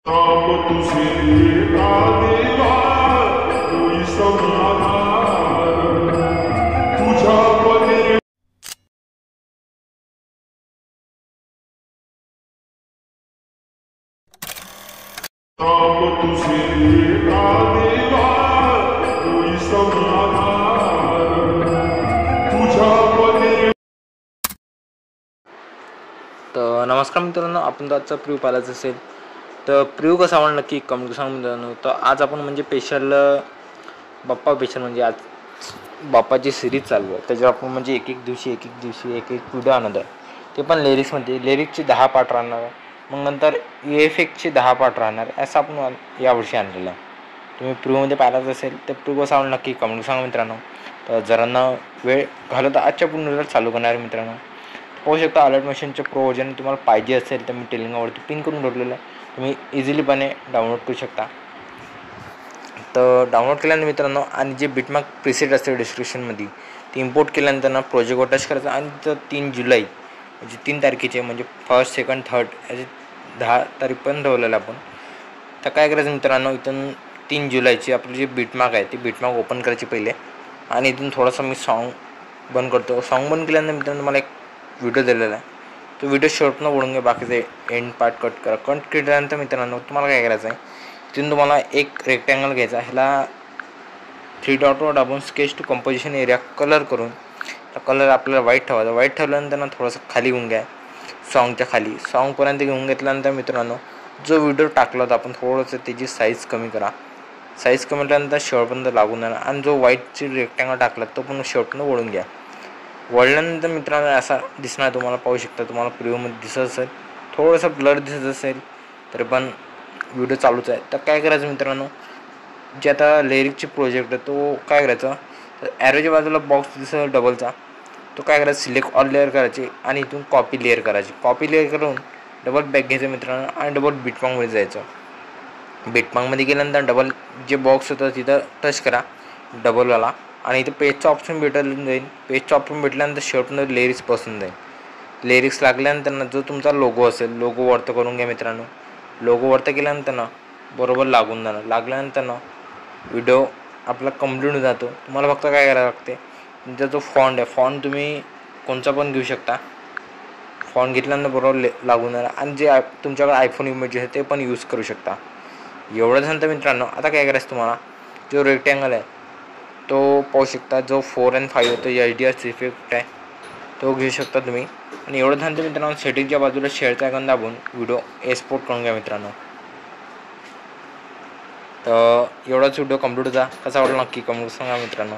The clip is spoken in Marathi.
राम तुझे एका देवा होई समाधान तुझ्या पदे राम तुझे एका देवा होई समाधान तुझ्या पदे। तर नमस्कार मित्रांनो, आपण आजचा प्रिव्ह्यू पाहायचा असेल तर प्रिव्ह्यू कसा आवडला नक्की कमेंट सांगा मित्रांनो। तर आज आपण म्हणजे स्पेशल बाप्पा स्पेशल म्हणजे आज बाप्पाची सिरीज चालू आहे, त्याच्यावर आपण म्हणजे एक एक दिवशी एक व्हिडिओ आणत आहे, ते पण लिरिक्समध्ये। लिरिक्सचे 10 पार्ट राहणार आहे, मग नंतर EFXचे 10 पार्ट राहणार, असं आपण यावर्षी आणलेलं आहे। तुम्ही प्रिव्ह्यूमध्ये पाहायचं असेल तर प्रिव्ह्यू कसा आवडला नक्की कमेंट सांगा मित्रांनो। तर जरा वेळ घालवता आजच्या पूर्ण चालू करणार आहे मित्रांनो। पाहू शकता अलर्ट मशीनचे प्रो व्हर्जन तुम्हाला पाहिजे असेल तर मी टेलिंगावरती पिन करून ठेवलेलं आहे, तुम्ही इझिलीपणे डाउनलोड करू शकता। तर डाउनलोड केल्यानंतर मित्रांनो, आणि जे बिटमार्क प्रीसेट असते डिस्क्रिप्शनमध्ये ते इम्पोर्ट केल्यानंतर ना प्रोजेक्ट अटॅच करायचं, आणि तर 3 जुलै म्हणजे 3 तारखेचे म्हणजे 1st, 2nd, 3rd असे 10 तारीख पण ठेवलेलं आपण। तर काय करायचं मित्रांनो, इथून 3 जुलैची आपली जी बिटमार्क आहे ती बिटमार्क ओपन करायची पहिले, आणि इथून थोडासा मी सॉन्ग बंद करतो। सॉन्ग बंद केल्यानंतर मित्रांनो मला एक व्हिडिओ दिलेला आहे, तो व्हिडिओ शॉर्टनं ओढून घ्या, बाकीचे एंड पार्ट कट करा। कट केल्यानंतर मित्रांनो तुम्हाला काय करायचं आहे, तिथून तुम्हाला एक रेक्टँगल घ्यायचा, ह्याला 3 डॉटवर दाबून sketch to composition area colour करून, कलर आपल्याला व्हाईट ठेवायचा। व्हाईट ठेवल्यानंतर ना थोडंसं खाली घेऊन घ्या, सॉन्गच्या खाली सॉन्गपर्यंत घेऊन घेतल्यानंतर मित्रांनो जो व्हिडिओ टाकला होता आपण थोडंसं त्याची साईज कमी करा। साईज कमी केल्यानंतर शेवटपर्यंत लागून जाणार, आणि जो व्हाईटची रेक्टँगल टाकला तो पण शेवटनं ओढून घ्या। वळल्यानंतर मित्रांनो असा दिसणार, तुम्हाला पाहू शकता, तुम्हाला प्रिव्ह्यूमध्ये दिसत असेल, थोडंसं ब्लर दिसत असेल तरी पण व्हिडिओ चालूच आहे। तर काय करायचं मित्रांनो, जे आता लिरिक्सचे प्रोजेक्ट आहे तो काय करायचा, तर ॲरोच्या बाजूला बॉक्स दिसत डबलचा, तो काय करायचा सिलेक्ट ऑल लेअर करायची, आणि इथून कॉपी लेअर करायची। कॉपी लेअर करून डबल बॅक घ्यायचं मित्रांनो, आणि डबल बिटमार्कमध्ये जायचं। बिटमार्कमध्ये गेल्यानंतर डबल जे बॉक्स होतं तिथं टच करा डबलवाला, आणि इथे पेजचं ऑप्शन भेटून जाईल। पेजचं ऑप्शन भेटल्यानंतर शेवटनं लिरिक्स बसून जाईल। लिरिक्स लागल्यानंतर ना जो तुमचा लोगो असेल, लोगो वरतं करून घ्या मित्रांनो। लोगो वरतं केल्यानंतर ना बरोबर लागून जाणार। लागल्यानंतर ना व्हिडिओ आपला कंप्लीट होऊन जातो। तुम्हाला फक्त काय करायला लागते, तुमचा जो फॉन्ट आहे, फॉन्ट तुम्ही कोणचा पण घेऊ शकता। फॉन्ट घेतल्यानंतर बरोबर लागून जाणार, आणि जे तुमच्याकडे आयफोन इमेज आहे ते पण यूज करू शकता। एवढं झालं मित्रांनो, आता काय करायचं, तुम्हाला जो रेक्टँगल आहे तो पाहू शकता, जो 4 आणि 5 होतो HDR इफेक्ट आहे तो घेऊ शकता तुम्ही। आणि एवढं झालं मित्रांनो, सेटिंगच्या बाजूला शेअरचा आयकॉन दाबून व्हिडिओ एक्सपोर्ट करून घ्या मित्रांनो। तर एवढाच व्हिडिओ कंप्लीट होता, कसा वाटला नक्की कमेंट सांगा मित्रांनो।